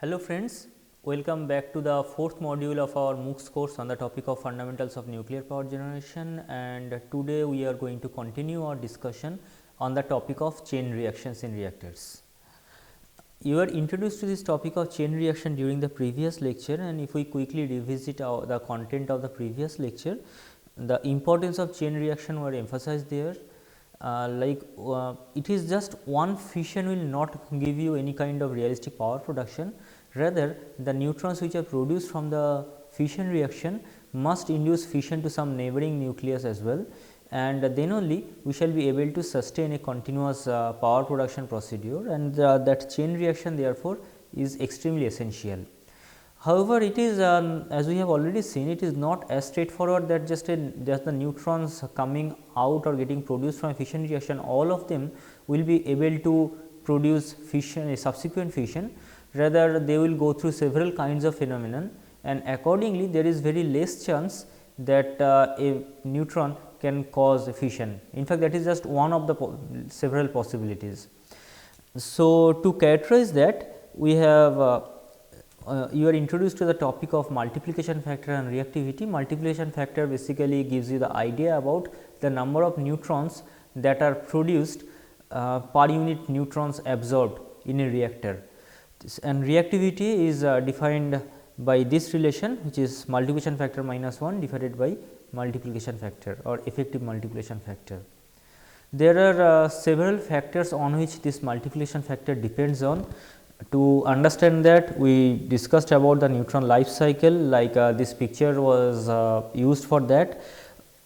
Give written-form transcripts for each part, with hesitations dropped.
Hello friends, welcome back to the fourth module of our MOOCs course on the topic of fundamentals of nuclear power generation, and today we are going to continue our discussion on the topic of chain reactions in reactors. You were introduced to this topic of chain reaction during the previous lecture, and if we quickly revisit the content of the previous lecture, the importance of chain reaction were emphasized there. It is just one fission will not give you any kind of realistic power production, rather the neutrons which are produced from the fission reaction must induce fission to some neighboring nucleus as well, and then only we shall be able to sustain a continuous power production procedure, and that chain reaction therefore is extremely essential. However, it is as we have already seen, it is not as straightforward that just the neutrons coming out or getting produced from a fission reaction, all of them will be able to produce fission, a subsequent fission. Rather, they will go through several kinds of phenomenon, and accordingly there is very less chance that a neutron can cause a fission. In fact, that is just one of the several possibilities. So, to characterize that, we have you are introduced to the topic of multiplication factor and reactivity. Multiplication factor basically gives you the idea about the number of neutrons that are produced per unit neutrons absorbed in a reactor, and reactivity is defined by this relation, which is multiplication factor minus 1 divided by multiplication factor or effective multiplication factor. There are several factors on which this multiplication factor depends on. To understand that, we discussed about the neutron life cycle, like this picture was used for that.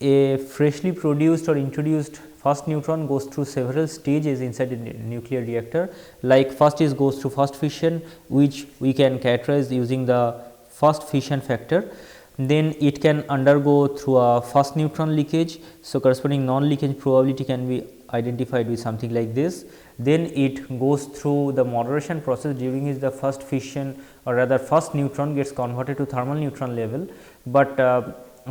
A freshly produced or introduced first neutron goes through several stages inside a nuclear reactor, like first is goes through first fission, which we can characterize using the first fission factor. Then it can undergo through a first neutron leakage. So, corresponding non-leakage probability can be identified with something like this. Then it goes through the moderation process, during which the first fission or rather first neutron gets converted to thermal neutron level, but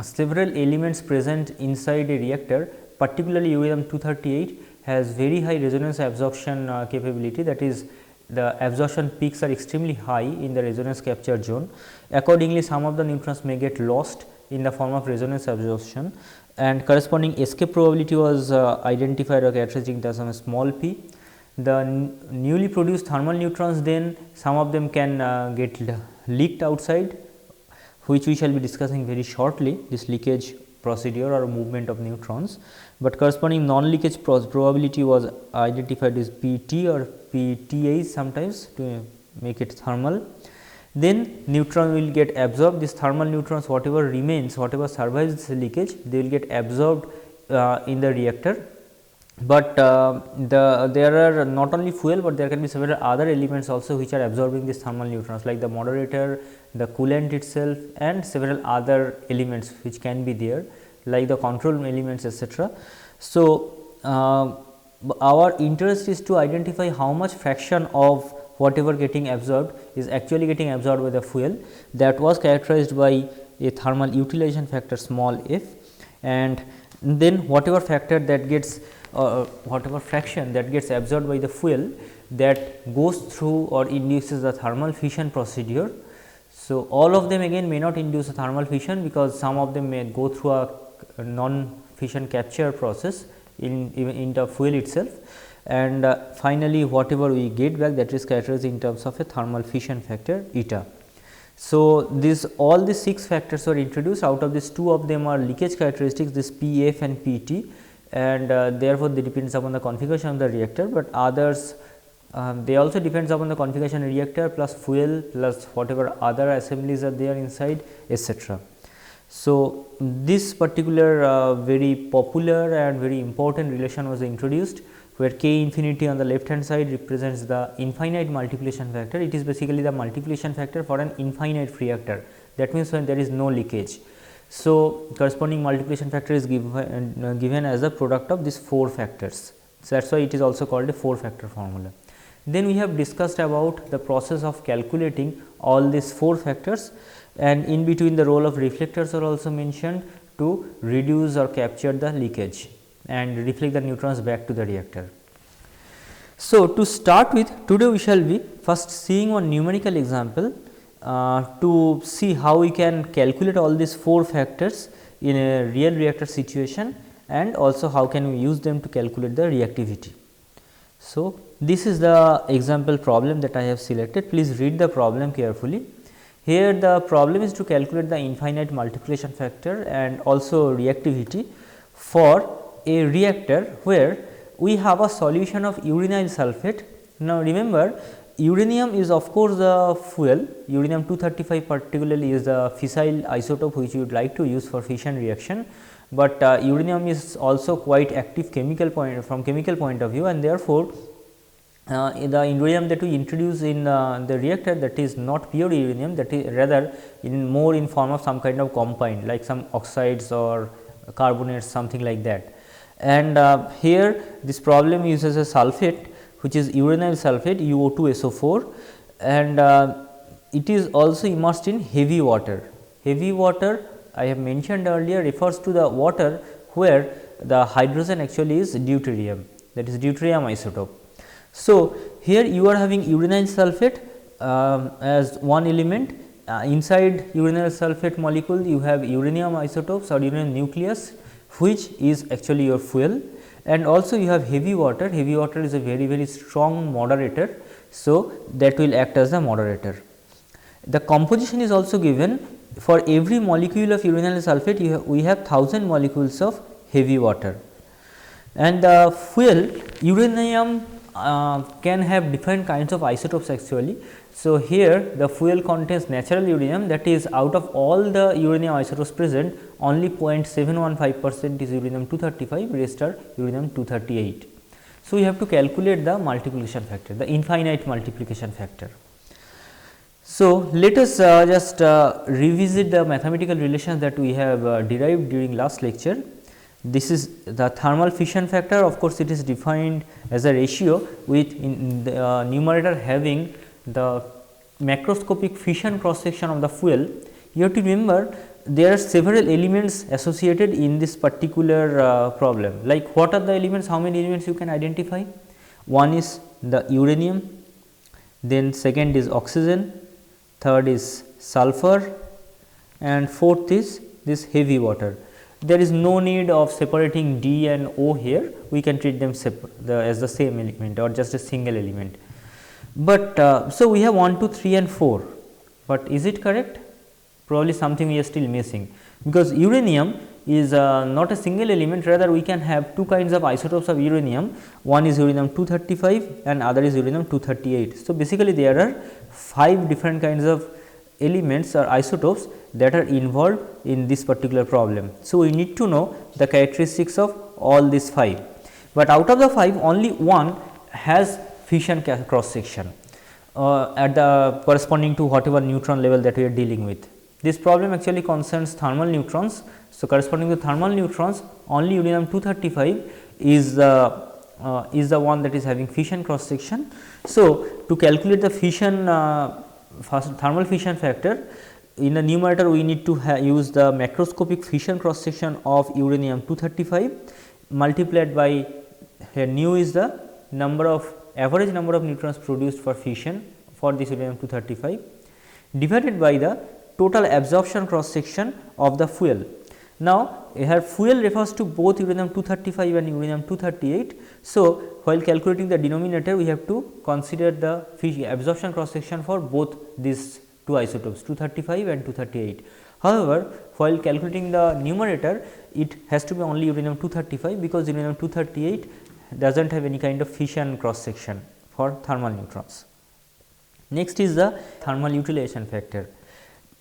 several elements present inside a reactor, particularly uranium 238 has very high resonance absorption capability, that is the absorption peaks are extremely high in the resonance capture zone. Accordingly, some of the neutrons may get lost in the form of resonance absorption, and corresponding escape probability was identified or characterized in terms of small p. The newly produced thermal neutrons, then some of them can get leaked outside, which we shall be discussing very shortly, this leakage procedure or movement of neutrons, but corresponding non-leakage probability was identified as Pt or Pta sometimes to make it thermal. Then neutron will get absorbed, these thermal neutrons, whatever remains, whatever survives this leakage, they will get absorbed in the reactor. But there are not only fuel, but there can be several other elements also which are absorbing these thermal neutrons, like the moderator, the coolant itself, and several other elements which can be there, like the control elements, etc. So, our interest is to identify how much fraction of whatever getting absorbed is actually getting absorbed by the fuel. That was characterized by a thermal utilization factor small f, and then whatever factor that gets whatever fraction that gets absorbed by the fuel, that goes through or induces the thermal fission procedure. So, all of them again may not induce a thermal fission, because some of them may go through a non-fission capture process in the fuel itself, and finally, whatever we get back, that is characterized in terms of a thermal fission factor eta. So, all these 6 factors were introduced. Out of these, 2 of them are leakage characteristics, this Pf and Pt, and therefore, they depends upon the configuration of the reactor, but others they also depends upon the configuration of reactor plus fuel plus whatever other assemblies are there inside, etc. So, this particular very popular and very important relation was introduced, where k infinity on the left hand side represents the infinite multiplication factor. It is basically the multiplication factor for an infinite reactor, that means when there is no leakage. So, corresponding multiplication factor is given as a product of these 4 factors. So, that is why it is also called a 4 factor formula. Then we have discussed about the process of calculating all these 4 factors, and in between the role of reflectors are also mentioned to reduce or capture the leakage and reflect the neutrons back to the reactor. So, to start with, today we shall be first seeing one numerical example to see how we can calculate all these 4 factors in a real reactor situation, and also how can we use them to calculate the reactivity. So, this is the example problem that I have selected. Please read the problem carefully. Here the problem is to calculate the infinite multiplication factor and also reactivity for a reactor where we have a solution of uranyl sulfate. Now, remember, uranium is of course the fuel. Uranium 235 particularly is the fissile isotope which you would like to use for fission reaction, but uranium is also quite active chemical point of view, and therefore, the uranium that we introduce in the reactor, that is not pure uranium, that is rather more in form of some kind of compound like some oxides or carbonates, something like that. And here this problem uses a sulphate which is uranyl sulphate UO2SO4, and it is also immersed in heavy water. Heavy water, I have mentioned earlier, refers to the water where the hydrogen actually is deuterium, that is deuterium isotope. So, here you are having uranyl sulphate as one element. Inside uranyl sulphate molecule you have uranium isotopes or uranium nucleus, which is actually your fuel, and also you have heavy water. Heavy water is a very strong moderator. So, that will act as the moderator. The composition is also given. For every molecule of uranyl sulphate we have 1000 molecules of heavy water, and the fuel uranium can have different kinds of isotopes actually. So, here the fuel contains natural uranium, that is out of all the uranium isotopes present, only 0.715% is uranium 235, rest are uranium 238. So, we have to calculate the multiplication factor, the infinite multiplication factor. So, let us just revisit the mathematical relations that we have derived during last lecture. This is the thermal fission factor. Of course, it is defined as a ratio with in the numerator having the macroscopic fission cross section of the fuel. You have to remember there are several elements associated in this particular problem. Like, what are the elements? How many elements you can identify? One is the uranium, then second is oxygen, third is sulfur, and fourth is this heavy water. There is no need of separating D and O here, we can treat them as the same element or just a single element. But so we have 1, 2, 3 and 4, but is it correct? Probably something we are still missing, because uranium is not a single element, rather we can have two kinds of isotopes of uranium. One is uranium 235 and other is uranium 238. So, basically there are 5 different kinds of elements or isotopes that are involved in this particular problem. So, we need to know the characteristics of all these 5, but out of the 5 only one has fission cross section at the corresponding to whatever neutron level that we are dealing with. This problem actually concerns thermal neutrons. So, corresponding to thermal neutrons, only uranium 235 is the one that is having fission cross section. So, to calculate the fission thermal fission factor, in the numerator we need to use the macroscopic fission cross section of uranium 235 multiplied by, here nu is the average number of neutrons produced for fission for this uranium 235, divided by the total absorption cross section of the fuel. Now, here fuel refers to both uranium 235 and uranium 238. So, while calculating the denominator, we have to consider the absorption cross section for both these two isotopes 235 and 238. However, while calculating the numerator, it has to be only uranium 235, because uranium 238 does not have any kind of fission cross section for thermal neutrons. Next is the thermal utilization factor.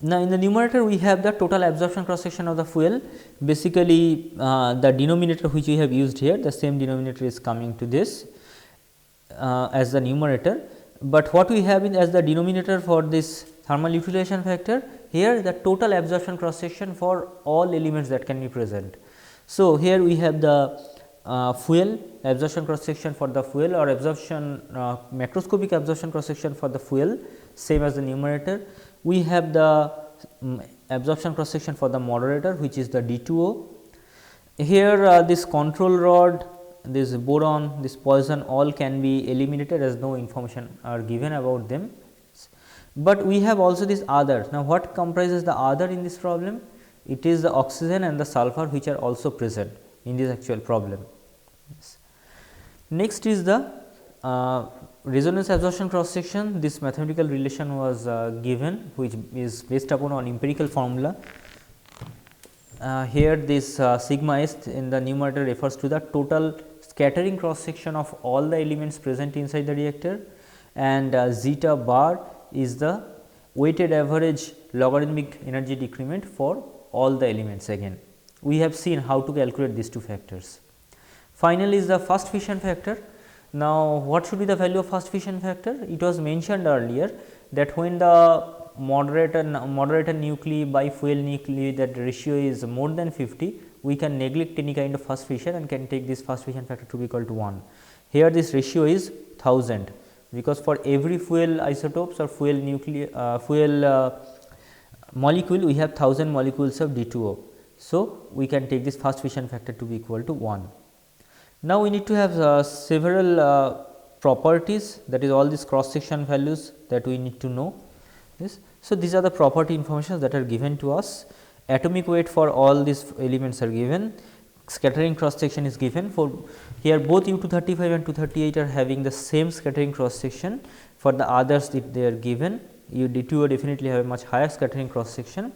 Now, in the numerator we have the total absorption cross section of the fuel. Basically, the denominator which we have used here, the same denominator is coming to this as the numerator, but what we have as the denominator for this thermal utilization factor, here the total absorption cross section for all elements that can be present. So, here we have the fuel absorption cross section for the fuel, or absorption macroscopic absorption cross section for the fuel, same as the numerator. We have the absorption cross section for the moderator, which is the D2O. Here this control rod this boron, this poison all can be eliminated as no information are given about them. But we have also this other. Now, what comprises the other in this problem? It is the oxygen and the sulfur which are also present in this actual problem. Yes. Next is the resonance absorption cross section. This mathematical relation was given, which is based upon an empirical formula. Here this sigma s in the numerator refers to the total scattering cross section of all the elements present inside the reactor, and zeta bar is the weighted average logarithmic energy decrement for all the elements. Again, we have seen how to calculate these two factors. Finally, is the first fission factor. Now, what should be the value of first fission factor? It was mentioned earlier that when the moderator nuclei by fuel nuclei, that ratio is more than 50, we can neglect any kind of first fission and can take this first fission factor to be equal to 1. Here this ratio is 1000, because for every fuel isotopes or fuel molecule we have 1000 molecules of D2O. So, we can take this first fission factor to be equal to 1. Now, we need to have several properties, that is all these cross section values that we need to know. Yes. So, these are the property information that are given to us. Atomic weight for all these elements are given, scattering cross section is given. For here both U235 and 238 are having the same scattering cross section. For the others they are given, D2O definitely have a much higher scattering cross section.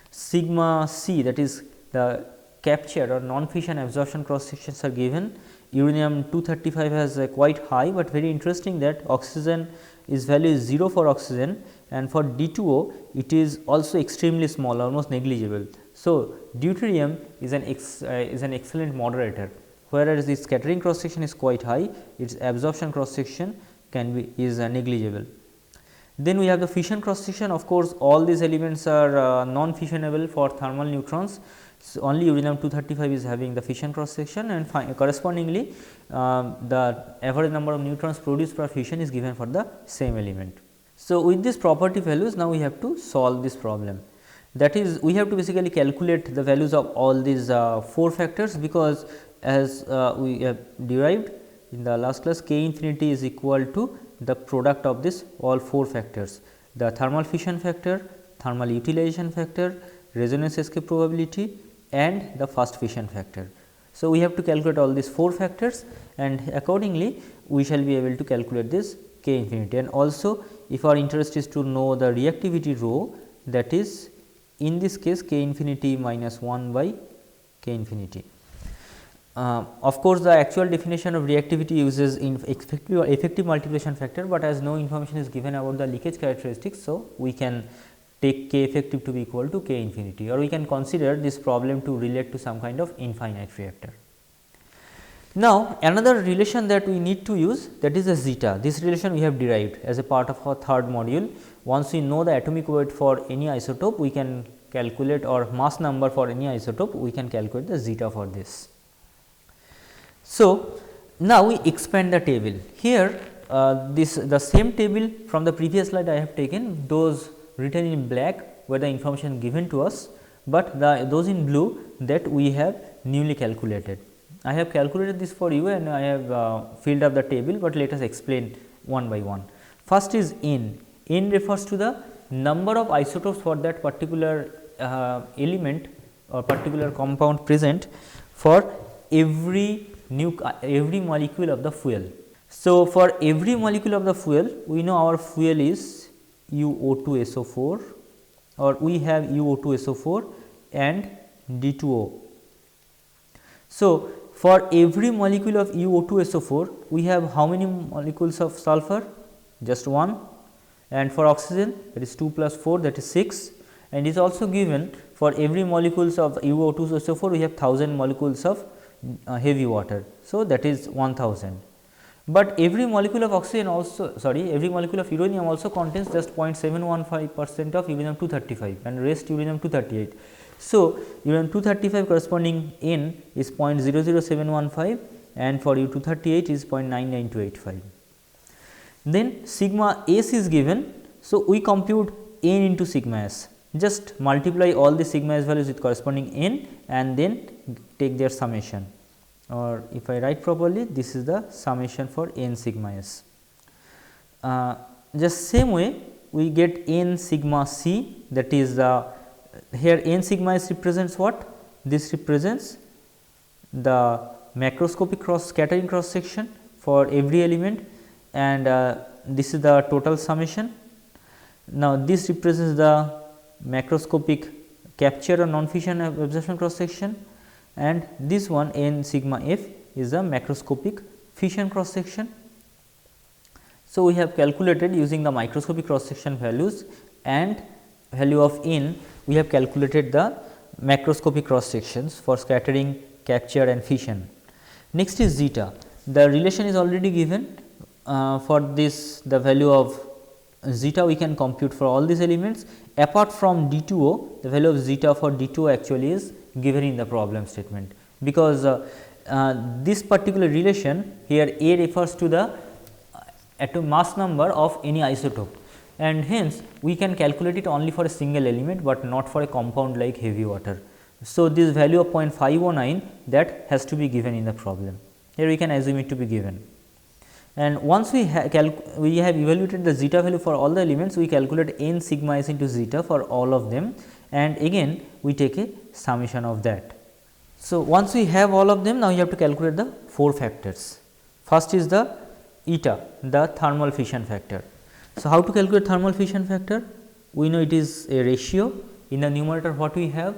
Sigma c, that is the capture or non-fission absorption cross sections are given. Uranium 235 has a quite high, but very interesting that oxygen is value is 0 for oxygen, and for D2O it is also extremely small, almost negligible. So, deuterium is an excellent moderator, whereas the scattering cross section is quite high, its absorption cross section is negligible. Then we have the fission cross section. Of course, all these elements are non-fissionable for thermal neutrons. So, only uranium 235 is having the fission cross section, and correspondingly the average number of neutrons produced per fission is given for the same element. So, with these property values, now we have to solve this problem. That is, we have to basically calculate the values of all these 4 factors, because as we have derived in the last class, k infinity is equal to the product of this all 4 factors: the thermal fission factor, thermal utilization factor, resonance escape probability, and the first fission factor. So, we have to calculate all these 4 factors, and accordingly we shall be able to calculate this k infinity. And also, if our interest is to know the reactivity rho, that is in this case k infinity minus 1 by k infinity. Of course, the actual definition of reactivity uses in effective multiplication factor, but as no information is given about the leakage characteristics. So, we can take k effective to be equal to k infinity, or we can consider this problem to relate to some kind of infinite reactor. Now, another relation that we need to use, that is the zeta. This relation we have derived as a part of our third module. Once we know the atomic weight for any isotope, we can calculate, or mass number for any isotope, we can calculate the zeta for this. So, now we expand the table. Here the same table from the previous slide I have taken, those written in black were the information given to us, but those in blue that we have newly calculated. I have calculated this for you, and I have filled up the table, but let us explain one by one. First is N. N refers to the number of isotopes for that particular element or particular compound present for every molecule of the fuel. So, for every molecule of the fuel, we know our fuel is UO2SO4, or we have UO2SO4 and D2O. So, for every molecule of UO2SO4, we have how many molecules of sulfur? Just 1, and for oxygen, that is 2 plus 4, that is 6, and it is also given for every molecules of UO2SO4, we have 1000 molecules of heavy water. So, that is 1000. But every molecule of oxygen also, every molecule of uranium also contains just 0.715% of uranium 235 and rest uranium 238. So, uranium 235 corresponding N is 0.00715, and for U 238 is 0.99285. Then sigma s is given. So, we compute N into sigma s, just multiply all the sigma s values with corresponding N and then take their summation. or if I write properly, this is the summation for n sigma s. Just same way we get n sigma c, that is the here n sigma s represents what? This represents the macroscopic scattering cross section for every element, and this is the total summation. Now, this represents the macroscopic capture or non-fission absorption cross section, and this one n sigma f is the macroscopic fission cross section. So, we have calculated using the microscopic cross section values and value of n, we have calculated the macroscopic cross sections for scattering, capture and fission. Next is zeta. The relation is already given. For this, the value of zeta we can compute for all these elements. Apart from D2O, the value of zeta for D2O actually is given in the problem statement, because this particular relation here A refers to the atom mass number of any isotope, and hence we can calculate it only for a single element, but not for a compound like heavy water. So, this value of 0.509, that has to be given in the problem. Here we can assume it to be given, and once we have evaluated the zeta value for all the elements, we calculate n sigma s into zeta for all of them, and again we take a summation of that. So, once we have all of them, now you have to calculate the 4 factors. First is the eta, the thermal fission factor. So, how to calculate thermal fission factor? We know it is a ratio. In the numerator, what we have?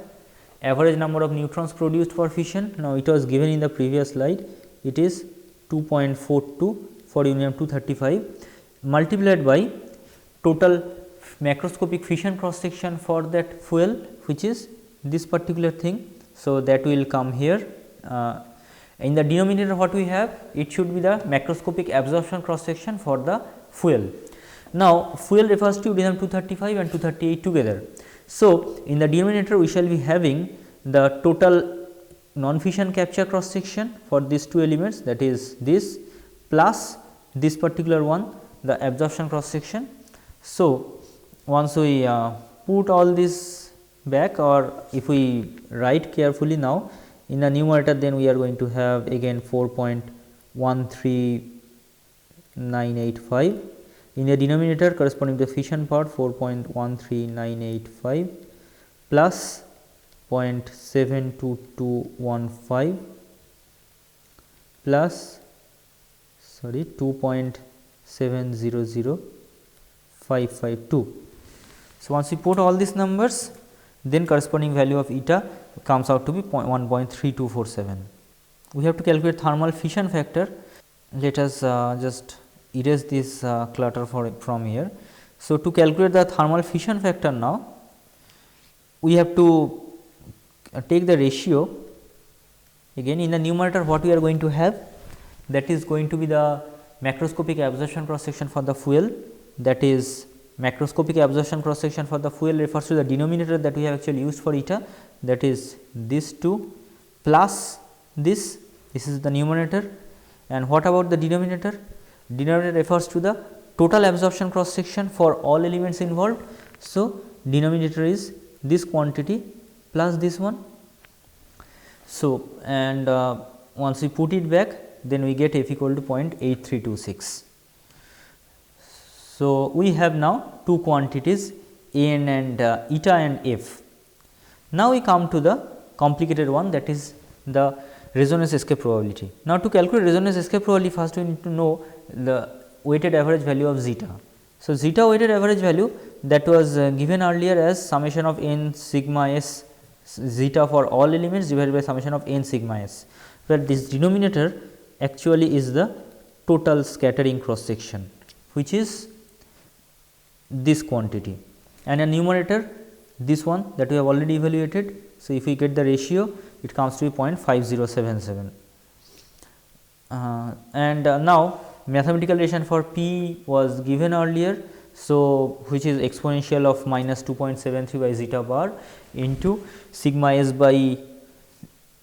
Average number of neutrons produced for fission. Now, it was given in the previous slide. It is 2.42 for uranium 235 multiplied by total macroscopic fission cross section for that fuel, which is this particular thing. So, that will come here. In the denominator, what we have? It should be the macroscopic absorption cross section for the fuel. Now, fuel refers to uranium 235 and 238 together. So, in the denominator we shall be having the total non-fission capture cross section for these 2 elements, that is this plus this particular one, the absorption cross section. So, once we put all this back, or if we write carefully now in the numerator, then we are going to have again 4.13985. In the denominator corresponding to the fission part 4.13985 plus 0.72215 plus 2.700552. So, once we put all these numbers, then corresponding value of eta comes out to be 1.3247. We have to calculate thermal fission factor. Let us just erase this clutter from here. So, to calculate the thermal fission factor now, we have to take the ratio. Again in the numerator, what we are going to have? That is going to be the macroscopic absorption cross section for the fuel, that is macroscopic absorption cross section for the fuel refers to the denominator that we have actually used for eta, that is this 2 plus this is the numerator. And what about the denominator? Denominator refers to the total absorption cross section for all elements involved. So, denominator is this quantity plus this one. So, and once we put it back, then we get F equal to 0.8326. So, we have now 2 quantities N and eta and F. Now, we come to the complicated one, that is the resonance escape probability. Now, to calculate resonance escape probability, first we need to know the weighted average value of zeta. So, zeta weighted average value, that was given earlier as summation of n sigma s zeta for all elements divided by summation of n sigma s, where this denominator actually is the total scattering cross section, which is this quantity, and a numerator this one that we have already evaluated. So, if we get the ratio, it comes to be 0.5077. And now, mathematical relation for P was given earlier. So, which is exponential of minus 2.73 by zeta bar into sigma s by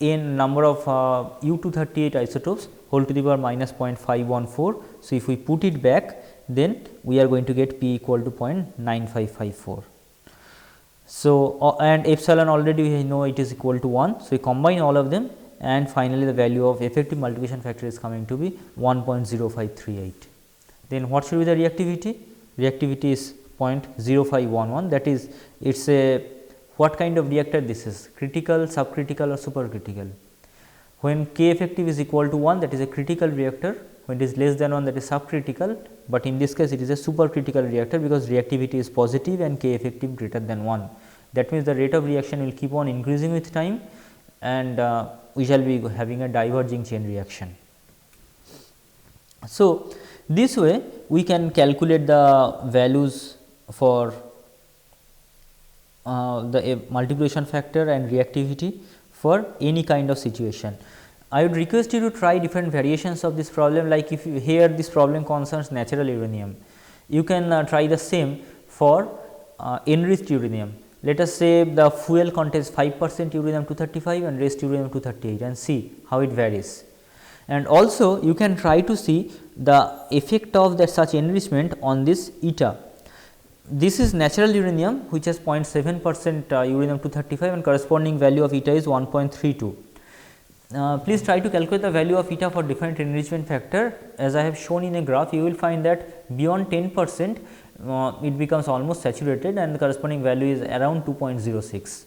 n number of U238 isotopes whole to the power minus 0.514. So, if we put it back, then we are going to get P equal to 0.9554. So, and epsilon already we know it is equal to 1. So, we combine all of them and finally, the value of effective multiplication factor is coming to be 1.0538. Then what should be the reactivity? Reactivity is 0.0511, that is it is a what kind of reactor this is, critical, subcritical or supercritical. When K effective is equal to 1, that is a critical reactor, when it is less than 1, that is subcritical, but in this case it is a supercritical reactor because reactivity is positive and K effective greater than 1. That means, the rate of reaction will keep on increasing with time and we shall be having a diverging chain reaction. So, this way we can calculate the values for the multiplication factor and reactivity for any kind of situation. I would request you to try different variations of this problem, like if you here this problem concerns natural uranium, you can try the same for enriched uranium. Let us say the fuel contains 5% uranium-235 and rest uranium-238 and see how it varies. And also you can try to see the effect of that such enrichment on this eta. This is natural uranium which has 0.7% uranium-235 and corresponding value of eta is 1.32. Please try to calculate the value of eta for different enrichment factor. As I have shown in a graph, you will find that beyond 10% it becomes almost saturated and the corresponding value is around 2.06.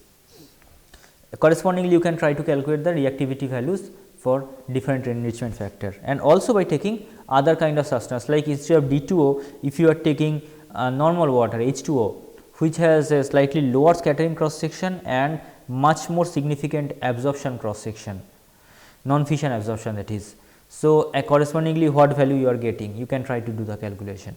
Correspondingly, you can try to calculate the reactivity values for different enrichment factor, and also by taking other kind of substance like instead of D2O, if you are taking normal water H2O, which has a slightly lower scattering cross section and much more significant absorption cross section, non-fission absorption that is. So, correspondingly what value you are getting, you can try to do the calculation,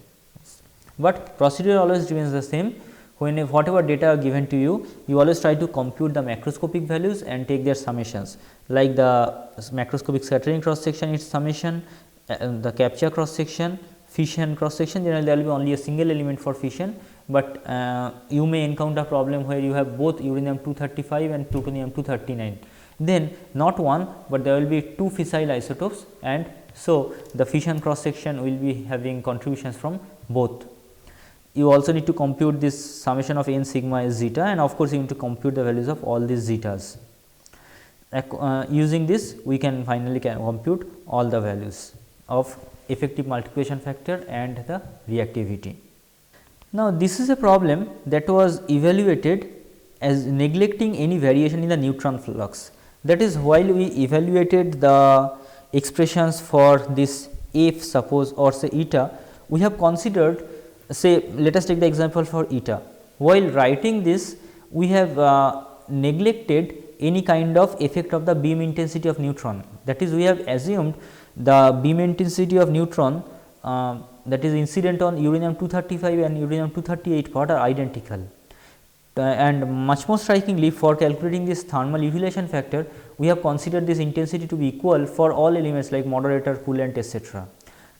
but procedure always remains the same. When whatever data are given to you, you always try to compute the macroscopic values and take their summations, like the macroscopic scattering cross section its summation, the capture cross section, fission cross section. Generally there will be only a single element for fission, but you may encounter problem where you have both uranium-235 and plutonium-239, then not one, but there will be two fissile isotopes, and so the fission cross section will be having contributions from both. You also need to compute this summation of n sigma is zeta, and of course, you need to compute the values of all these zetas. Using this, we can finally compute all the values of effective multiplication factor and the reactivity. Now, this is a problem that was evaluated as neglecting any variation in the neutron flux. That is, while we evaluated the expressions for this F suppose or say eta, we have considered, say let us take the example for eta. While writing this, we have neglected any kind of effect of the beam intensity of neutron. That is, we have assumed the beam intensity of neutron that is incident on uranium-235 and uranium-238 part are identical. And much more strikingly, for calculating this thermal utilization factor, we have considered this intensity to be equal for all elements like moderator, coolant, etc.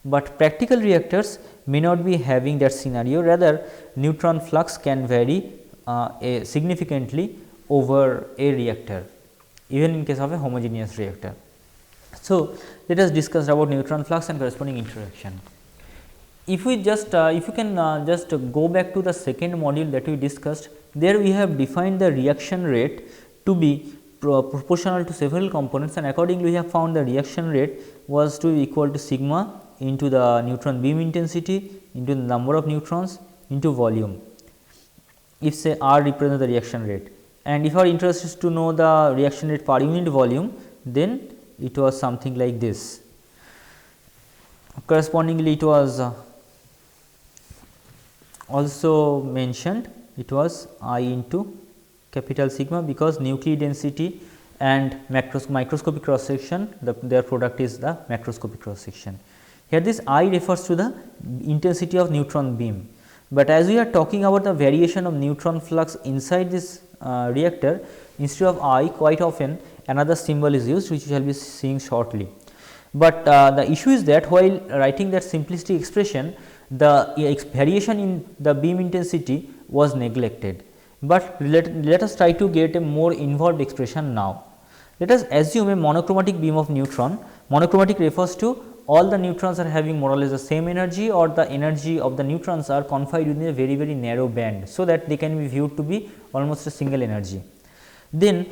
But practical reactors may not be having that scenario, rather neutron flux can vary significantly over a reactor, even in case of a homogeneous reactor. So, let us discuss about neutron flux and corresponding interaction. If we just if you can just go back to the second module that we discussed, there we have defined the reaction rate to be proportional to several components, and accordingly we have found the reaction rate was to be equal to sigma into the neutron beam intensity into the number of neutrons into volume, if say R represents the reaction rate. And if our interest is to know the reaction rate per unit volume, then it was something like this. Correspondingly, it was also mentioned, it was I into capital sigma, because nuclear density and microscopic cross section, their product is the macroscopic cross section. Here this I refers to the intensity of neutron beam, but as we are talking about the variation of neutron flux inside this reactor, instead of I, quite often another symbol is used, which we shall be seeing shortly. But the issue is that while writing that simplistic expression, the variation in the beam intensity was neglected, but let us try to get a more involved expression now. Let us assume a monochromatic beam of neutron. Monochromatic refers to all the neutrons are having more or less the same energy, or the energy of the neutrons are confined within a very narrow band, so that they can be viewed to be almost a single energy. Then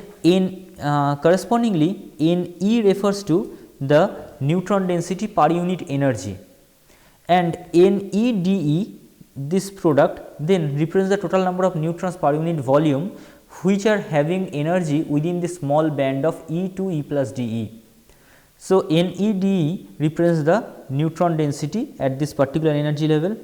correspondingly Ne refers to the neutron density per unit energy, and NEDE, this product then represents the total number of neutrons per unit volume which are having energy within the small band of E to E plus DE. So, NEDE represents the neutron density at this particular energy level.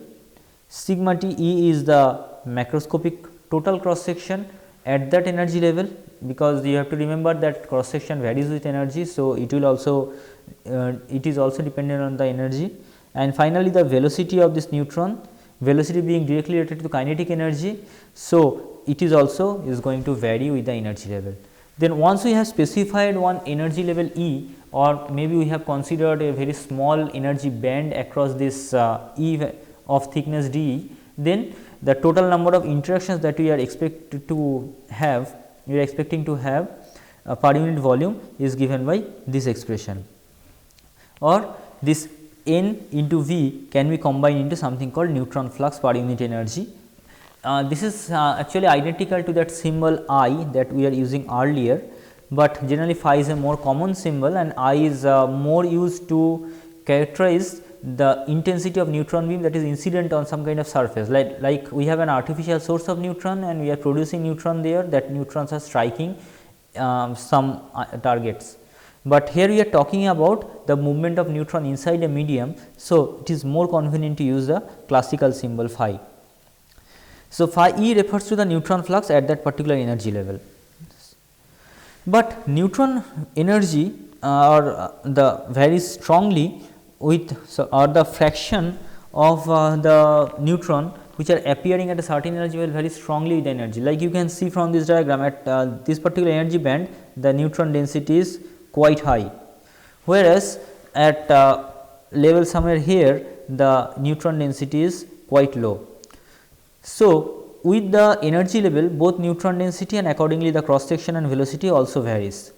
Sigma T E is the macroscopic total cross section at that energy level, because you have to remember that cross section varies with energy. So, it will also it is also dependent on the energy. And finally, the velocity of this neutron, velocity being directly related to kinetic energy. So, it is also going to vary with the energy level. Then once we have specified one energy level E, or maybe we have considered a very small energy band across this E of thickness dE, then the total number of interactions that we are expecting to have per unit volume is given by this expression, or this N into V can be combined into something called neutron flux per unit energy. This is actually identical to that symbol I that we are using earlier, but generally phi is a more common symbol and I is more used to characterize the intensity of neutron beam that is incident on some kind of surface, like we have an artificial source of neutron and we are producing neutron there, that neutrons are striking some targets. But here we are talking about the movement of neutron inside a medium. So, it is more convenient to use the classical symbol phi. So, phi E refers to the neutron flux at that particular energy level. But neutron energy varies strongly with or the fraction of the neutron which are appearing at a certain energy will vary strongly with the energy. Like you can see from this diagram, at this particular energy band the neutron density is quite high, whereas at level somewhere here the neutron density is quite low. So, with the energy level both neutron density and accordingly the cross section and velocity also varies,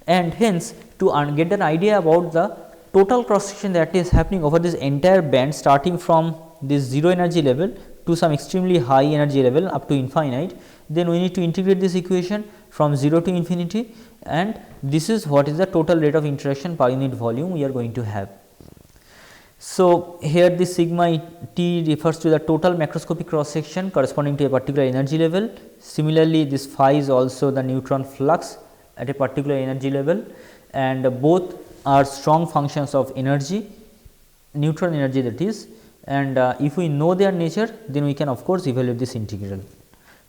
and hence to get an idea about the total cross section that is happening over this entire band starting from this 0 energy level to some extremely high energy level up to infinite, then we need to integrate this equation from 0 to infinity, and this is what is the total rate of interaction per unit volume we are going to have. So, here this sigma T refers to the total macroscopic cross section corresponding to a particular energy level. Similarly, this phi is also the neutron flux at a particular energy level, and both are strong functions of energy, neutron energy that is, and if we know their nature, then we can of course evaluate this integral.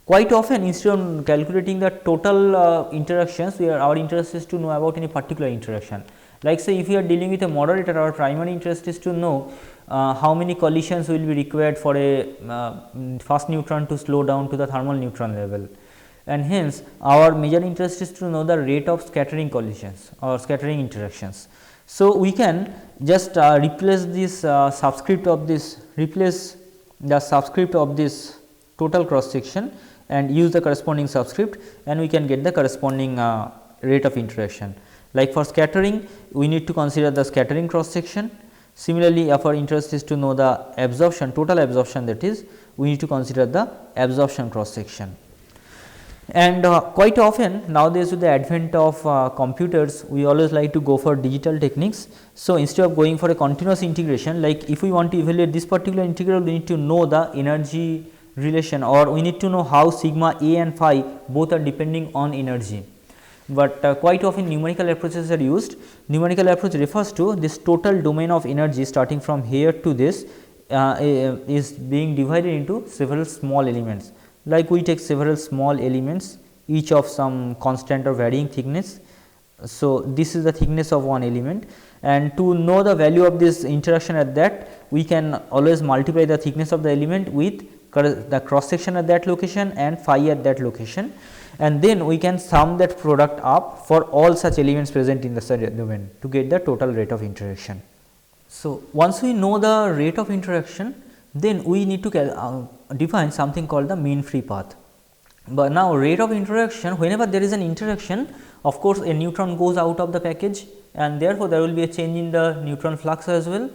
Quite often instead of calculating the total interactions, our interest is to know about any particular interaction. Like say if we are dealing with a moderator, our primary interest is to know how many collisions will be required for a fast neutron to slow down to the thermal neutron level, and hence our major interest is to know the rate of scattering collisions or scattering interactions. So, we can just replace this subscript of this total cross section and use the corresponding subscript, and we can get the corresponding rate of interaction. Like for scattering, we need to consider the scattering cross section. Similarly, if our interest is to know the absorption, total absorption, that is, we need to consider the absorption cross section. And quite often nowadays with the advent of computers, we always like to go for digital techniques. So, instead of going for a continuous integration, like if we want to evaluate this particular integral, we need to know the energy relation, or we need to know how sigma A and phi both are depending on energy. But quite often numerical approaches are used. Numerical approach refers to this total domain of energy starting from here to this is being divided into several small elements. Like we take several small elements, each of some constant or varying thickness. So, this is the thickness of one element, and to know the value of this interaction at that, we can always multiply the thickness of the element with the cross section at that location and phi at that location, and then we can sum that product up for all such elements present in the domain to get the total rate of interaction. So, once we know the rate of interaction, then we need to define something called the mean free path. But now, rate of interaction, whenever there is an interaction, of course, a neutron goes out of the package, and therefore, there will be a change in the neutron flux as well.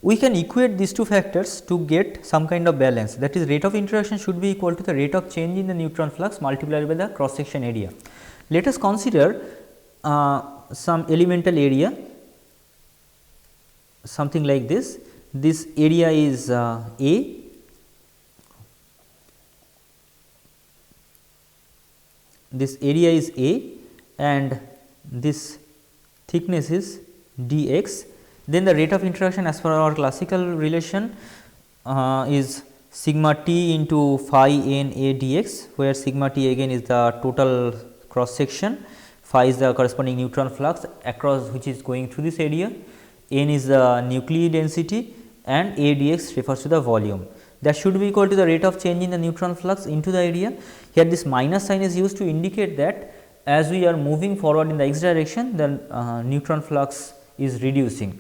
We can equate these two factors to get some kind of balance, that is rate of interaction should be equal to the rate of change in the neutron flux multiplied by the cross section area. Let us consider some elemental area something like this. This area is A, this area is A and this thickness is dx. Then the rate of interaction as per our classical relation is sigma t into phi n A dx, where sigma t again is the total cross section, phi is the corresponding neutron flux across which is going through this area, n is the nuclei density and A dx refers to the volume. That should be equal to the rate of change in the neutron flux into the area. Here this minus sign is used to indicate that as we are moving forward in the x direction, the neutron flux is reducing.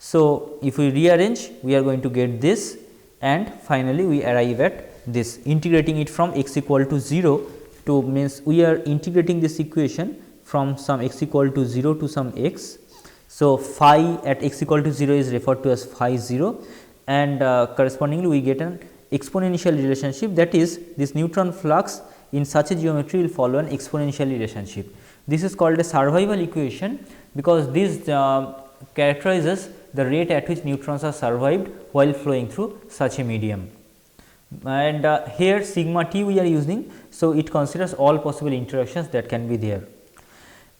So, if we rearrange, we are going to get this and finally, we arrive at this, integrating it from x equal to 0 to means we are integrating this equation from some x equal to 0 to some x. So, phi at x equal to 0 is referred to as phi 0 and correspondingly we get an exponential relationship, that is this neutron flux in such a geometry will follow an exponential relationship. This is called a survival equation because this characterizes the rate at which neutrons are survived while flowing through such a medium. And here sigma t we are using, so it considers all possible interactions that can be there.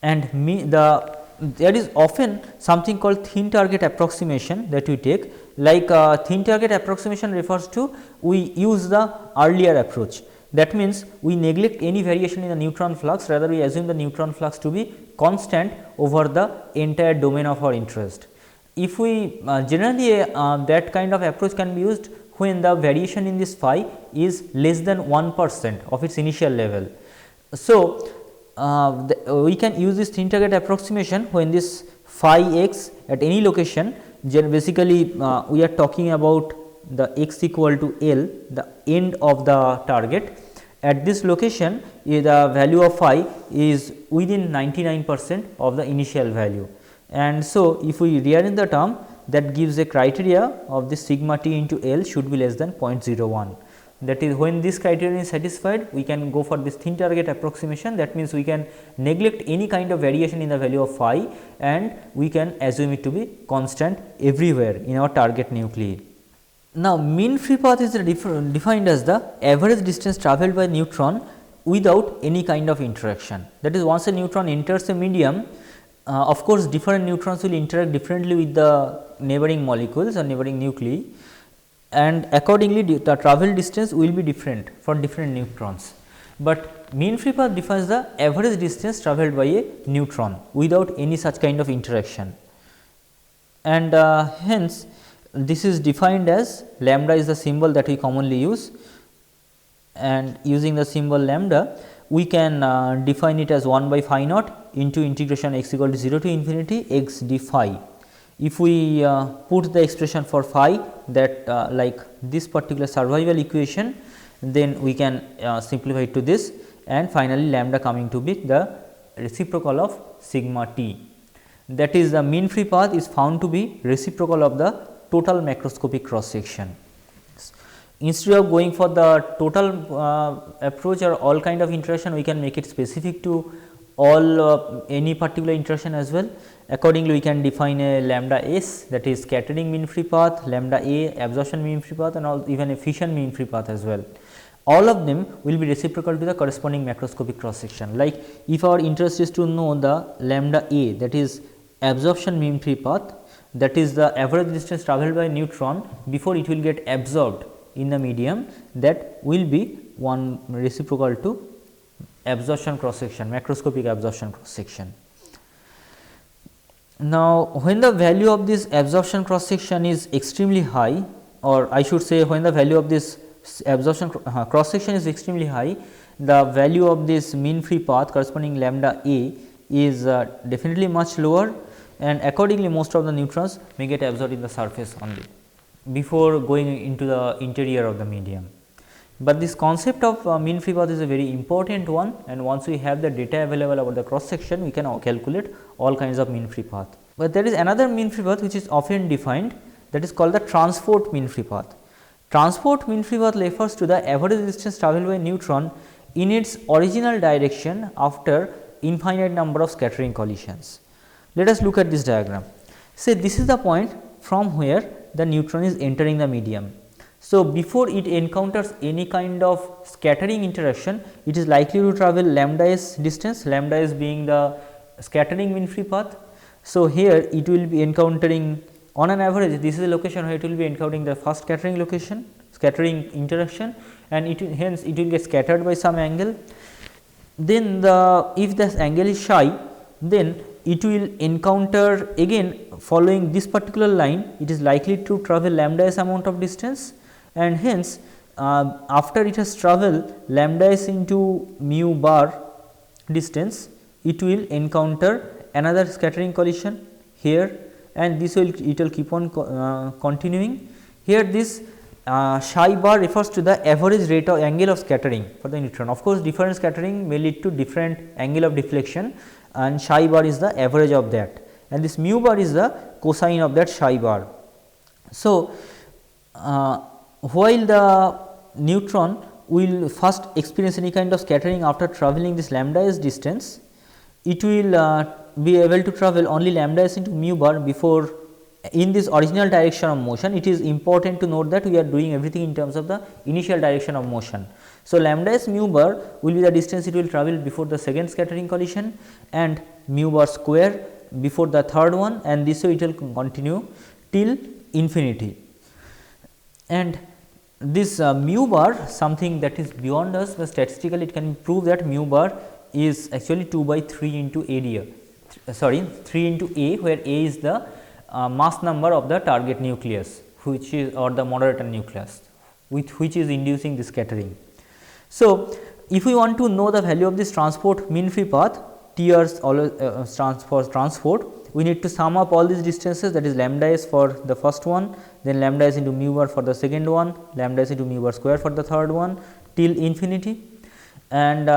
And there is often something called thin target approximation that we take, like thin target approximation refers to we use the earlier approach. That means, we neglect any variation in the neutron flux, rather we assume the neutron flux to be constant over the entire domain of our interest. If we generally that kind of approach can be used when the variation in this phi is less than 1% of its initial level. So, we can use this thin target approximation when this phi x at any location, basically we are talking about the x equal to L, the end of the target. At this location, the value of phi is within 99% of the initial value. And so, if we rearrange the term, that gives a criteria of this sigma t into L should be less than 0.01. That is, when this criterion is satisfied, we can go for this thin target approximation. That means, we can neglect any kind of variation in the value of phi and we can assume it to be constant everywhere in our target nuclei. Now, mean free path is defined as the average distance travelled by neutron without any kind of interaction. That is, once a neutron enters a medium, of course, different neutrons will interact differently with the neighboring molecules or neighboring nuclei, and accordingly the travel distance will be different for different neutrons. But mean free path defines the average distance travelled by a neutron without any such kind of interaction, and hence this is defined as lambda is the symbol that we commonly use, and using the symbol lambda we can define it as 1 by phi naught into integration x equal to 0 to infinity x d phi. If we put the expression for phi that like this particular survival equation, then we can simplify it to this, and finally lambda coming to be the reciprocal of sigma t. That is, the mean free path is found to be reciprocal of the total macroscopic cross section. Instead of going for the total approach or all kind of interaction, we can make it specific to all any particular interaction as well. Accordingly, we can define a lambda s, that is scattering mean free path, lambda a absorption mean free path, and even a fission mean free path as well. All of them will be reciprocal to the corresponding macroscopic cross section. Like if our interest is to know the lambda a, that is absorption mean free path, that is the average distance travelled by neutron before it will get absorbed in the medium, that will be one reciprocal to absorption cross section, macroscopic absorption cross section. Now, when the value of this absorption cross section is extremely high, or I should say when the value of this absorption cross section is extremely high, the value of this mean free path corresponding lambda a is definitely much lower, and accordingly most of the neutrons may get absorbed in the surface only before going into the interior of the medium. But this concept of mean free path is a very important one, and once we have the data available about the cross section, we can calculate all kinds of mean free path. But there is another mean free path which is often defined, that is called the transport mean free path. Transport mean free path refers to the average distance travelled by neutron in its original direction after infinite number of scattering collisions. Let us look at this diagram. Say this is the point from where the neutron is entering the medium. So, before it encounters any kind of scattering interaction, it is likely to travel lambda s distance, lambda s being the scattering mean free path. So, here it will be encountering on an average, this is the location where it will be encountering the first scattering location, scattering interaction, and hence it will get scattered by some angle. Then if this angle is psi, then it will encounter again following this particular line, it is likely to travel lambda s amount of distance, and hence after it has travelled lambda s into mu bar distance, it will encounter another scattering collision here, and this will keep on continuing. Here this psi bar refers to the average rate of angle of scattering for the neutron. Of course, different scattering may lead to different angle of deflection, and psi bar is the average of that, and this mu bar is the cosine of that psi bar. So, while the neutron will first experience any kind of scattering after travelling this lambda s distance, it will be able to travel only lambda s into mu bar before in this original direction of motion. It is important to note that we are doing everything in terms of the initial direction of motion. So, lambda s mu bar will be the distance it will travel before the second scattering collision, and mu bar square before the third one, and this way it will continue till infinity. And this mu bar, something that is beyond us, but statistically it can prove that mu bar is actually 2 by 3 into area, 3 into A, where A is the mass number of the target nucleus, which is or the moderator nucleus, with which is inducing the scattering. So, if we want to know the value of this transport mean free path, TRs always for transport, we need to sum up all these distances, that is lambda s for the first one, then lambda s into mu bar for the second one, lambda s into mu bar square for the third one till infinity, and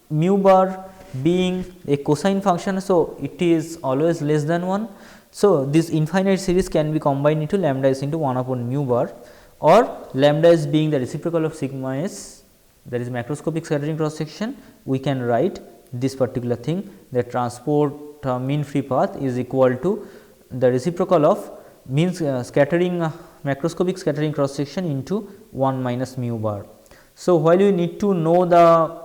mu bar being a cosine function. So, it is always less than 1. So, this infinite series can be combined into lambda s into 1 upon mu bar, or lambda s being the reciprocal of sigma s, that is macroscopic scattering cross section. We can write this particular thing, that transport mean free path is equal to the reciprocal of means scattering macroscopic scattering cross section into 1 minus mu bar. So, while you need to know the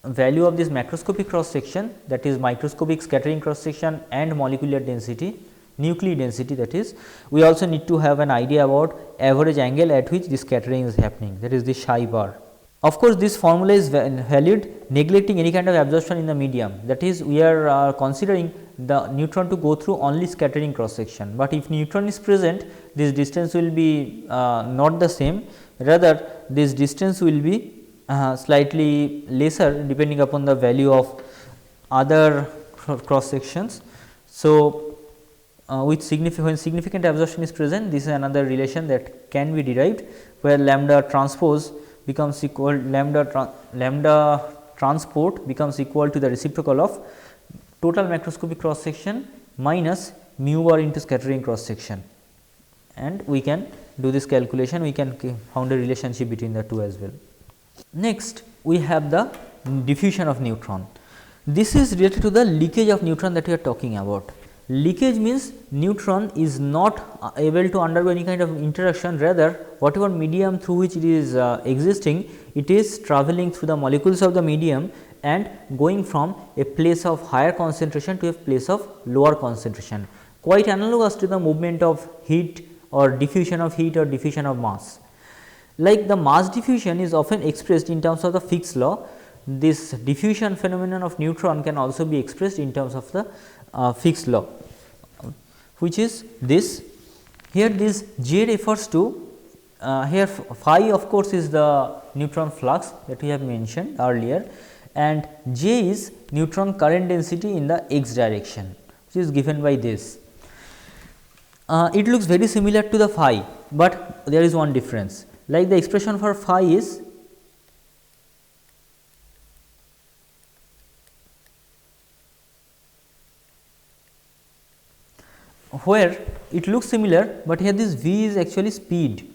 value of this macroscopic cross section, that is microscopic scattering cross section and molecular density, nuclei density, that is, we also need to have an idea about average angle at which this scattering is happening, that is the psi bar. Of course, this formula is valid neglecting any kind of absorption in the medium, that is, we are considering the neutron to go through only scattering cross section, but if neutron is present, this distance will be not the same, rather this distance will be slightly lesser depending upon the value of other cross sections. So, with significant absorption is present, this is another relation that can be derived, where lambda transpose becomes equal lambda transport becomes equal to the reciprocal of total macroscopic cross section minus mu bar into scattering cross section, and we can do this calculation, we can found a relationship between the two as well. Next, we have the diffusion of neutron. This is related to the leakage of neutron that we are talking about. Leakage means neutron is not able to undergo any kind of interaction, rather whatever medium through which it is existing, it is travelling through the molecules of the medium and going from a place of higher concentration to a place of lower concentration, quite analogous to the movement of heat or diffusion of heat or diffusion of mass. Like the mass diffusion is often expressed in terms of the Fick's law, this diffusion phenomenon of neutron can also be expressed in terms of the Fick's law, which is this. Here this J refers to here phi of course is the neutron flux that we have mentioned earlier, and J is neutron current density in the x direction, which is given by this. It looks very similar to the phi, but there is one difference. Like the expression for phi is where it looks similar, but here this v is actually speed,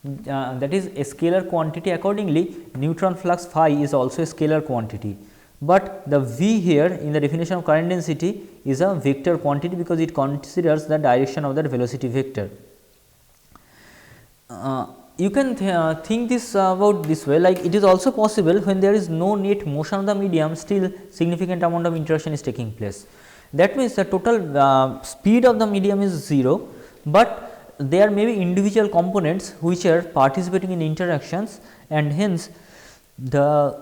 that is a scalar quantity. Accordingly, neutron flux phi is also a scalar quantity, but the v here in the definition of current density is a vector quantity, because it considers the direction of that velocity vector. You can think this about this way, like it is also possible when there is no net motion of the medium, still significant amount of interaction is taking place. That means the total speed of the medium is 0, but there may be individual components which are participating in interactions, and hence they are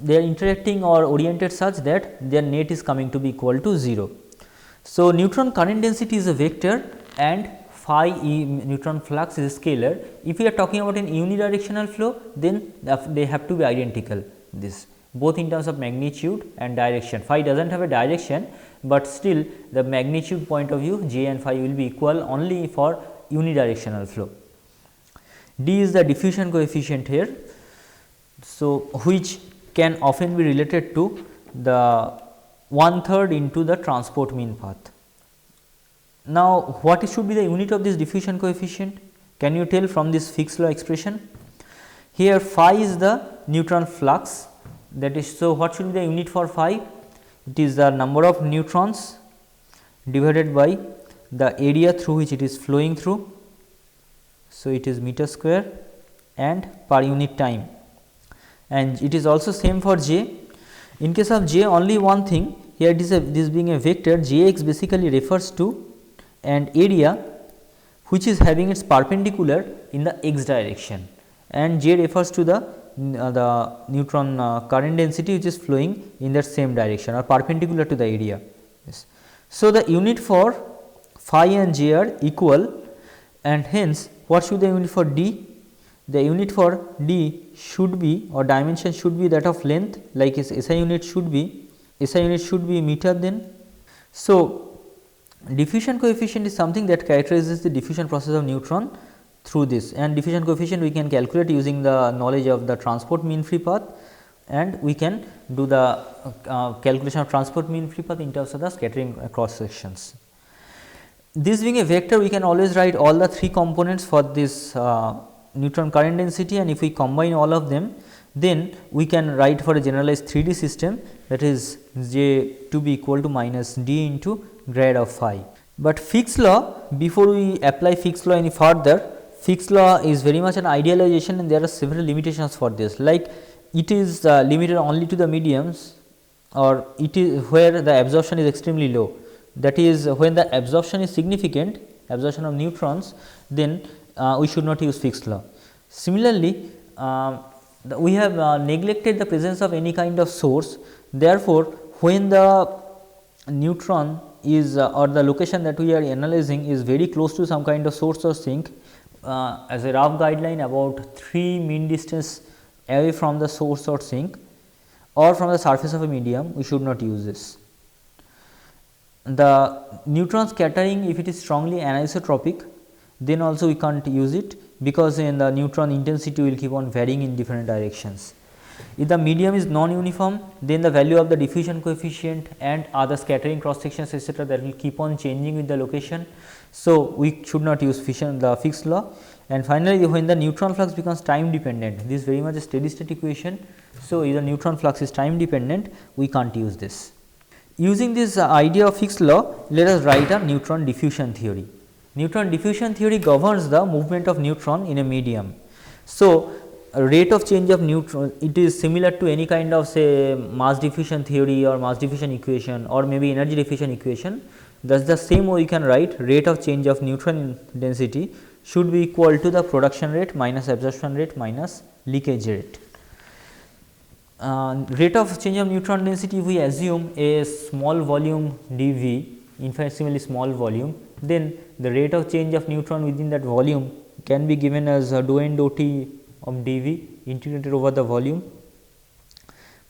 interacting or oriented such that their net is coming to be equal to 0. So, neutron current density is a vector and phi neutron flux is a scalar. If we are talking about an unidirectional flow, then they have to be identical, this both in terms of magnitude and direction. Phi does not have a direction, but still the magnitude point of view j and phi will be equal only for unidirectional flow. D is the diffusion coefficient here, so which can often be related to the 1/3 into the transport mean path. Now, what should be the unit of this diffusion coefficient? Can you tell from this Fick's law expression? Here phi is the neutron flux, that is, so what should be the unit for phi? It is the number of neutrons divided by the area through which it is flowing through. So, it is meter square and per unit time, and it is also same for j. In case of j, only one thing here, it is this being a vector, jx basically refers to an area which is having its perpendicular in the x direction, and j refers to the neutron current density which is flowing in that same direction or perpendicular to the area. Yes. So, the unit for phi and j are equal, and hence what should the unit for d? The unit for d should be, or dimension should be, that of length, like its SI unit should be meter then. So, diffusion coefficient is something that characterizes the diffusion process of neutron through this, and diffusion coefficient we can calculate using the knowledge of the transport mean free path, and we can do the calculation of transport mean free path in terms of the scattering cross sections. This being a vector, we can always write all the 3 components for this neutron current density, and if we combine all of them, then we can write for a generalized 3D system, that is j to be equal to minus d into grad of phi. But Fick's law, before we apply Fick's law any further, Fick's law is very much an idealization, and there are several limitations for this, like it is limited only to the mediums, or it is where the absorption is extremely low. That is, when the absorption is significant, absorption of neutrons, then we should not use Fick's law. Similarly, we have neglected the presence of any kind of source. Therefore, when the neutron is or the location that we are analyzing is very close to some kind of source or sink, as a rough guideline, about 3 mean distance away from the source or sink or from the surface of a medium, we should not use this. The neutron scattering, if it is strongly anisotropic, then also we can't use it, because in the neutron intensity will keep on varying in different directions. If the medium is non-uniform, then the value of the diffusion coefficient and other scattering cross sections etc., that will keep on changing with the location. So, we should not use the Fick's law. And finally, when the neutron flux becomes time dependent, this is very much a steady state equation. So, if the neutron flux is time dependent, we can't use this. Using this idea of Fick's law, let us write a neutron diffusion theory. Neutron diffusion theory governs the movement of neutron in a medium. So, rate of change of neutron, it is similar to any kind of say mass diffusion theory or mass diffusion equation, or maybe energy diffusion equation. Thus, the same way you can write rate of change of neutron density should be equal to the production rate minus absorption rate minus leakage rate. Rate of change of neutron density, if we assume a small volume dV, infinitesimally small volume, then the rate of change of neutron within that volume can be given as dou n dou t of dV integrated over the volume.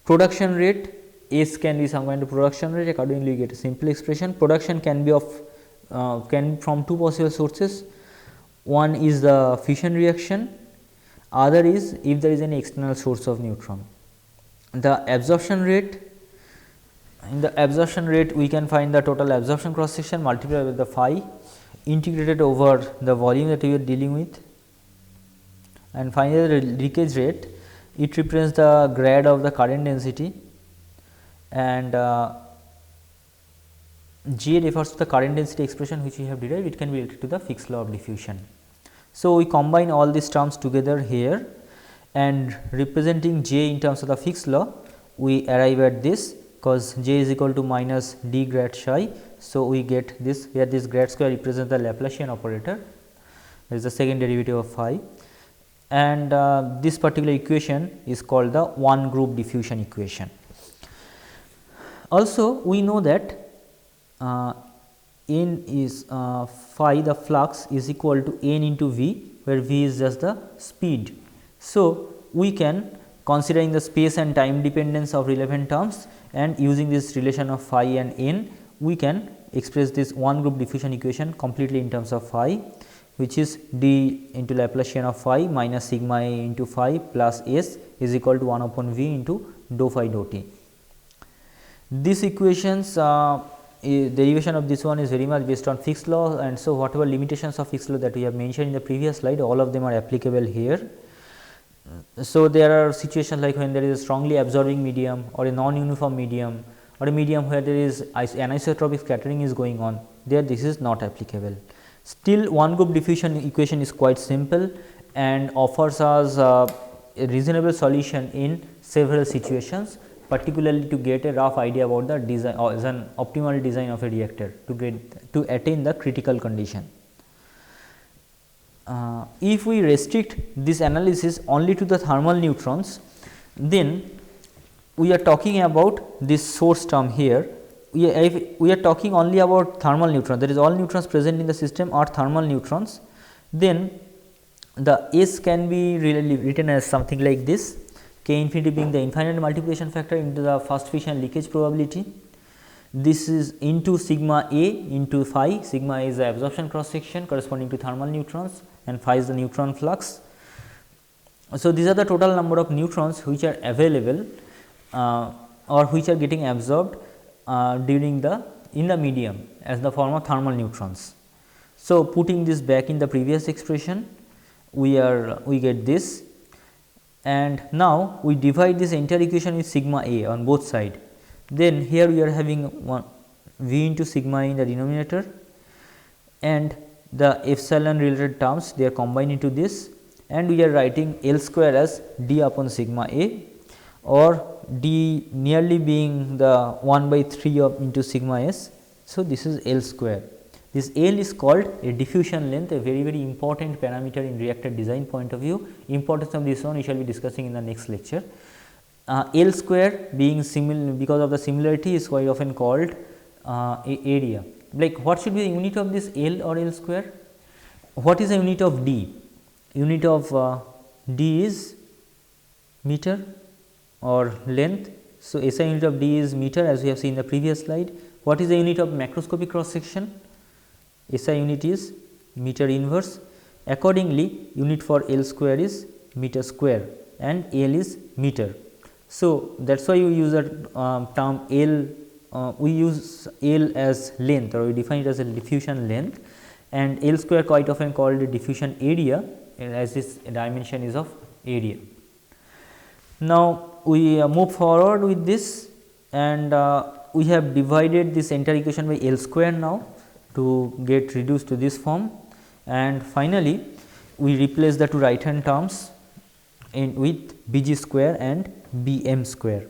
Production rate, S can be some kind of production rate, accordingly you get a simple expression. Production can be of from 2 possible sources. One is the fission reaction, other is if there is any external source of neutron. The absorption rate, in the absorption rate we can find the total absorption cross section multiplied with the phi, integrated over the volume that we are dealing with, and finally, the leakage rate, it represents the grad of the current density, and G refers to the current density expression which we have derived. It can be related to the Fick's law of diffusion. So, we combine all these terms together here, and representing J in terms of the Fick's law, we arrive at this, because J is equal to minus d grad psi. So, we get this, here this grad square represents the Laplacian operator, that is the second derivative of phi, and this particular equation is called the one group diffusion equation. Also, we know that n is phi, the flux is equal to n into v, where v is just the speed. So, we can, considering the space and time dependence of relevant terms and using this relation of phi and n, we can express this one group diffusion equation completely in terms of phi, which is d into Laplacian of phi minus sigma a into phi plus s is equal to 1 upon v into dou phi dou t. This equations derivation of this one is very much based on Fick's law, and so whatever limitations of Fick's law that we have mentioned in the previous slide, all of them are applicable here. So, there are situations like when there is a strongly absorbing medium or a non-uniform medium or a medium where there is anisotropic scattering is going on, there this is not applicable. Still, one group diffusion equation is quite simple and offers us a reasonable solution in several situations, particularly to get a rough idea about the design or an optimal design of a reactor to attain the critical condition. If we restrict this analysis only to the thermal neutrons, then we are talking about this source term here. We are talking only about thermal neutrons, that is all neutrons present in the system are thermal neutrons, then the S can be really written as something like this, k infinity being the infinite multiplication factor into the first fission leakage probability. This is into sigma A into phi, sigma is the absorption cross section corresponding to thermal neutrons and phi is the neutron flux. So, these are the total number of neutrons which are available or which are getting absorbed during the in the medium as the form of thermal neutrons. So, putting this back in the previous expression, we get this, and now we divide this entire equation with sigma A on both sides. Then here we are having one v into sigma in the denominator, and the epsilon related terms they are combined into this, and we are writing L square as d upon sigma A, or d nearly being the 1 by 3 of into sigma s. So, this is L square. This L is called a diffusion length, a very important parameter in reactor design point of view. Importance of this one we shall be discussing in the next lecture. L square being similar because of the similarity is quite often called area. Like what should be the unit of this L or L square? What is the unit of D? Unit of D is meter or length. So, SI unit of D is meter, as we have seen in the previous slide. What is the unit of macroscopic cross section? SI unit is meter inverse. Accordingly, unit for L square is meter square and L is meter. So, that is why you use the term L, we use L as length, or we define it as a diffusion length, and L square quite often called a diffusion area, as this dimension is of area. Now, we move forward with this, and we have divided this entire equation by L square now to get reduced to this form, and finally, we replace the two right hand terms with Bg square and Bm square.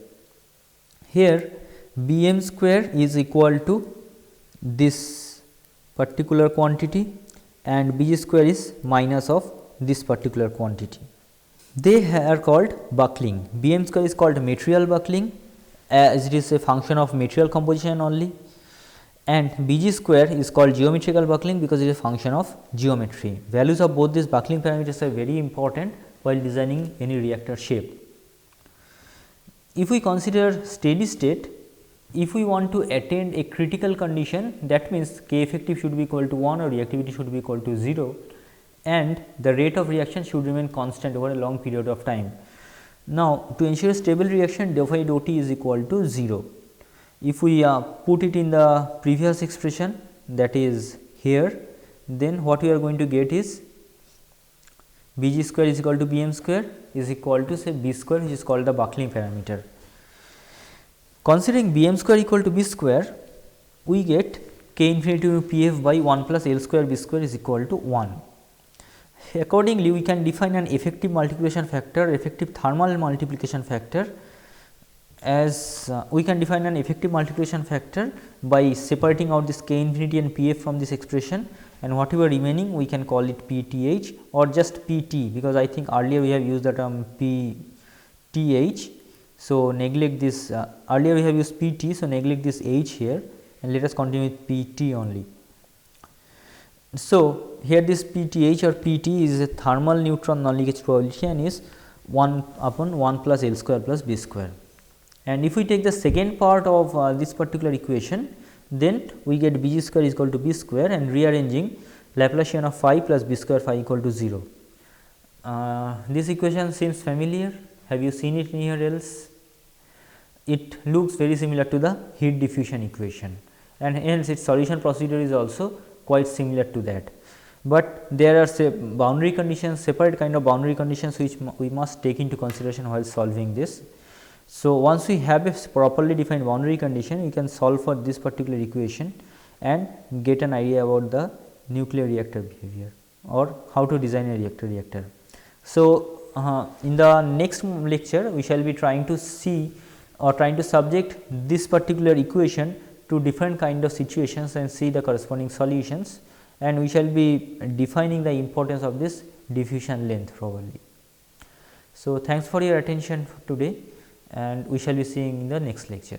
Here Bm square is equal to this particular quantity and Bg square is minus of this particular quantity. They are called buckling. Bm square is called material buckling, as it is a function of material composition only, and Bg square is called geometrical buckling because it is a function of geometry. Values of both these buckling parameters are very important while designing any reactor shape. If we consider steady state, if we want to attain a critical condition, that means K effective should be equal to 1 or reactivity should be equal to 0, and the rate of reaction should remain constant over a long period of time. Now, to ensure a stable reaction, dou phi dou t is equal to 0. If we put it in the previous expression, that is here, then what we are going to get is Bg square is equal to Bm square is equal to say B square, which is called the buckling parameter. Considering Bm square equal to B square, we get k infinity to Pf by 1 plus L square B square is equal to 1. Accordingly, we can define an effective multiplication factor, effective thermal multiplication factor, as we can define an effective multiplication factor by separating out this k infinity and Pf from this expression, and whatever remaining we can call it Pth or just Pt, because I think earlier we have used the term Pth. So, neglect this earlier we have used Pt, so neglect this H here and let us continue with Pt only. So, here this Pth or Pt is a thermal neutron non-leakage probability and is 1 upon 1 plus L square plus B square. And if we take the second part of this particular equation, then we get Bg square is equal to B square, and rearranging Laplacian of phi plus B square phi equal to 0. This equation seems familiar. Have you seen it anywhere else? It looks very similar to the heat diffusion equation, and hence its solution procedure is also quite similar to that. But there are boundary conditions, separate kind of boundary conditions which we must take into consideration while solving this. So, once we have a properly defined boundary condition, we can solve for this particular equation and get an idea about the nuclear reactor behavior or how to design a reactor. So, in the next lecture, we shall be trying to see or trying to subject this particular equation to different kind of situations and see the corresponding solutions, and we shall be defining the importance of this diffusion length probably. So, thanks for your attention today, and we shall be seeing in the next lecture.